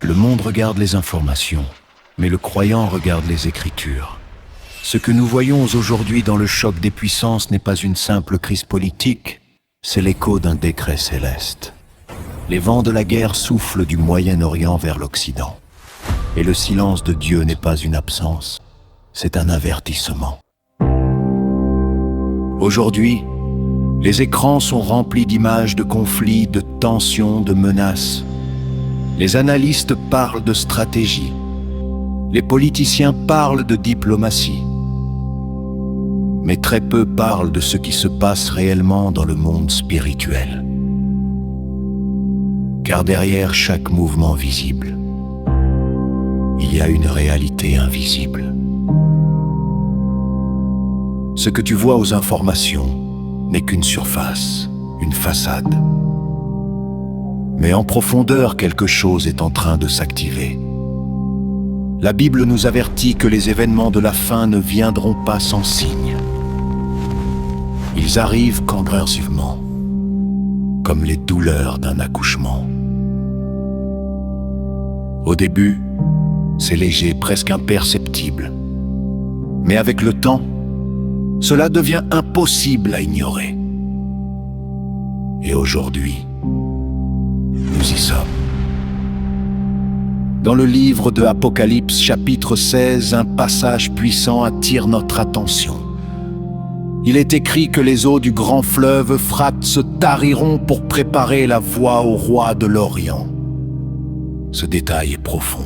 Le monde regarde les informations, mais le croyant regarde les Écritures. Ce que nous voyons aujourd'hui dans le choc des puissances n'est pas une simple crise politique, c'est l'écho d'un décret céleste. Les vents de la guerre soufflent du Moyen-Orient vers l'Occident. Et le silence de Dieu n'est pas une absence, c'est un avertissement. Aujourd'hui, les écrans sont remplis d'images de conflits, de tensions, de menaces. Les analystes parlent de stratégie. Les politiciens parlent de diplomatie. Mais très peu parlent de ce qui se passe réellement dans le monde spirituel. Car derrière chaque mouvement visible, il y a une réalité invisible. Ce que tu vois aux informations n'est qu'une surface, une façade. Mais en profondeur, quelque chose est en train de s'activer. La Bible nous avertit que les événements de la fin ne viendront pas sans signe. Ils arrivent progressivement, comme les douleurs d'un accouchement. Au début, c'est léger, presque imperceptible. Mais avec le temps, cela devient impossible à ignorer. Et aujourd'hui, nous y sommes. Dans le livre de Apocalypse, chapitre 16, un passage puissant attire notre attention. Il est écrit que les eaux du grand fleuve Euphrate se tariront pour préparer la voie au roi de l'Orient. Ce détail est profond.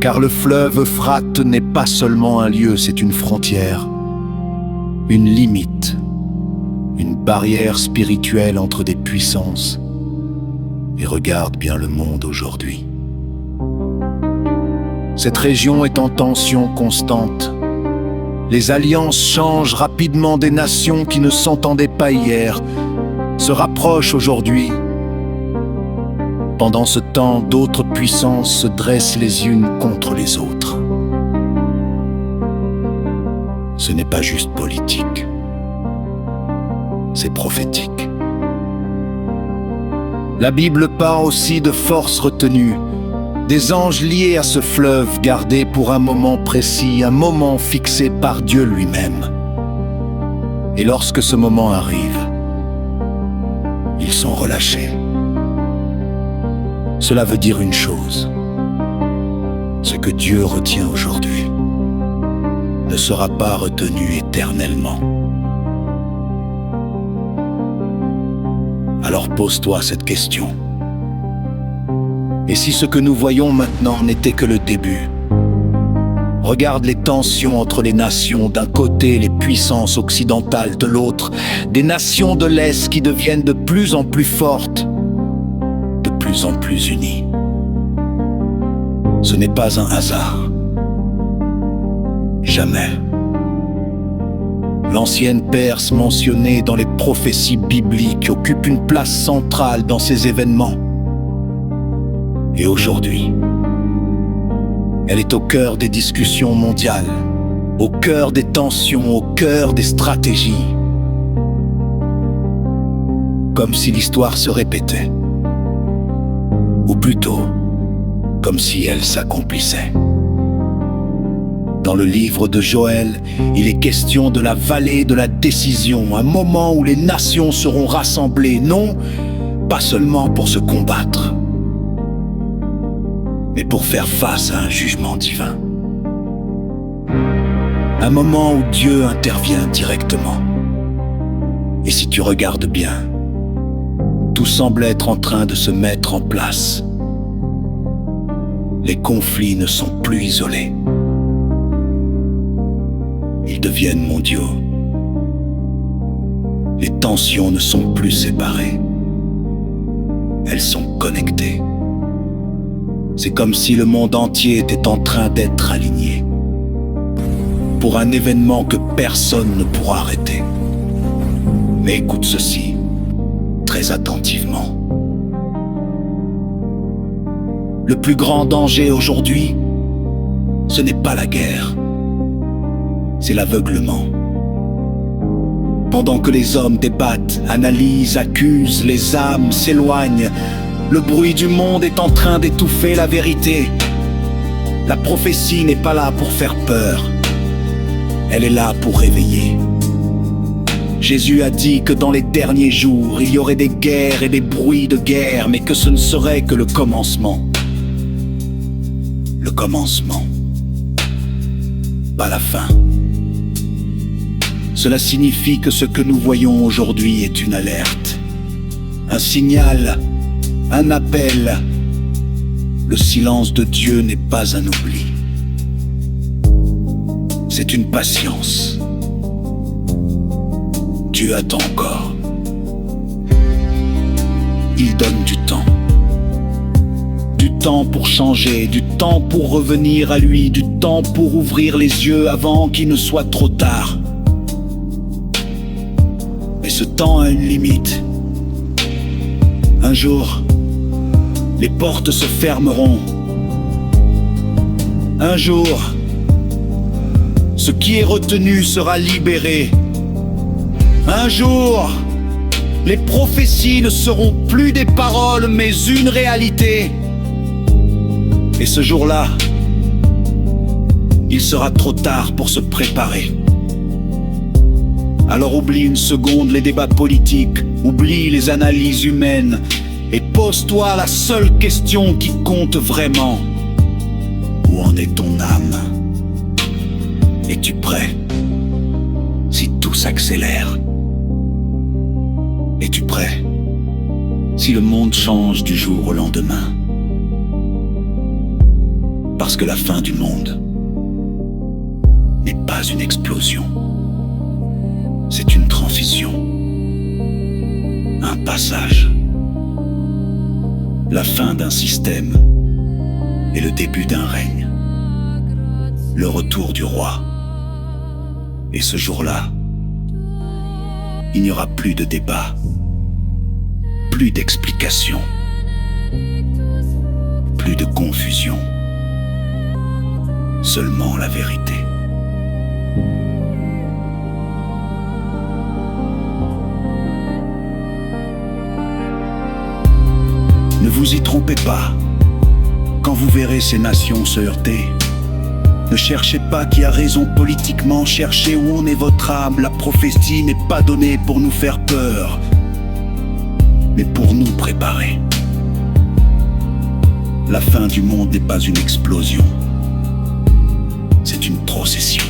Car le fleuve Euphrate n'est pas seulement un lieu, c'est une frontière, une limite, une barrière spirituelle entre des puissances. Et regarde bien le monde aujourd'hui. Cette région est en tension constante. Les alliances changent rapidement, des nations qui ne s'entendaient pas hier se rapprochent aujourd'hui. Pendant ce temps, d'autres puissances se dressent les unes contre les autres. Ce n'est pas juste politique, c'est prophétique. La Bible parle aussi de forces retenues, des anges liés à ce fleuve gardés pour un moment précis, un moment fixé par Dieu lui-même. Et lorsque ce moment arrive, ils sont relâchés. Cela veut dire une chose. Ce que Dieu retient aujourd'hui ne sera pas retenu éternellement. Alors pose-toi cette question. Et si ce que nous voyons maintenant n'était que le début? Regarde les tensions entre les nations, d'un côté les puissances occidentales de l'autre, des nations de l'Est qui deviennent de plus en plus fortes, de plus en plus unies. Ce n'est pas un hasard. Jamais. L'ancienne Perse mentionnée dans les prophéties bibliques occupe une place centrale dans ces événements. Et aujourd'hui, elle est au cœur des discussions mondiales, au cœur des tensions, au cœur des stratégies. Comme si l'histoire se répétait. Ou plutôt, comme si elle s'accomplissait. Dans le livre de Joël, il est question de la vallée de la décision, un moment où les nations seront rassemblées, non pas seulement pour se combattre, mais pour faire face à un jugement divin. Un moment où Dieu intervient directement. Et si tu regardes bien, tout semble être en train de se mettre en place. Les conflits ne sont plus isolés. Ils deviennent mondiaux. Les tensions ne sont plus séparées. Elles sont connectées. C'est comme si le monde entier était en train d'être aligné pour un événement que personne ne pourra arrêter. Mais écoute ceci très attentivement. Le plus grand danger aujourd'hui, ce n'est pas la guerre, c'est l'aveuglement. Pendant que les hommes débattent, analysent, accusent, les âmes s'éloignent, Le bruit du monde est en train d'étouffer la vérité. La prophétie n'est pas là pour faire peur. Elle est là pour réveiller. Jésus a dit que dans les derniers jours, il y aurait des guerres et des bruits de guerre, mais que ce ne serait que le commencement. Le commencement, pas la fin. Cela signifie que ce que nous voyons aujourd'hui est une alerte, un signal, un appel. Le silence de Dieu n'est pas un oubli. C'est une patience. Dieu attend encore. Il donne du temps. Du temps pour changer, du temps pour revenir à lui, du temps pour ouvrir les yeux avant qu'il ne soit trop tard. Mais ce temps a une limite. Un jour, les portes se fermeront. Un jour, ce qui est retenu sera libéré. Un jour, les prophéties ne seront plus des paroles, mais une réalité. Et ce jour-là, il sera trop tard pour se préparer. Alors oublie une seconde les débats politiques, oublie les analyses humaines, et pose-toi la seule question qui compte vraiment. Où en est ton âme? Es-tu prêt? Si tout s'accélère, es-tu prêt? Si le monde change du jour au lendemain? Parce que la fin du monde n'est pas une explosion, c'est une transition, un passage. La fin d'un système et le début d'un règne, le retour du roi. Et ce jour-là, il n'y aura plus de débat, plus d'explications, plus de confusion, seulement la vérité. Ne vous y trompez pas, quand vous verrez ces nations se heurter. Ne cherchez pas qui a raison politiquement, cherchez où en est votre âme. La prophétie n'est pas donnée pour nous faire peur, mais pour nous préparer. La fin du monde n'est pas une explosion, c'est une procession.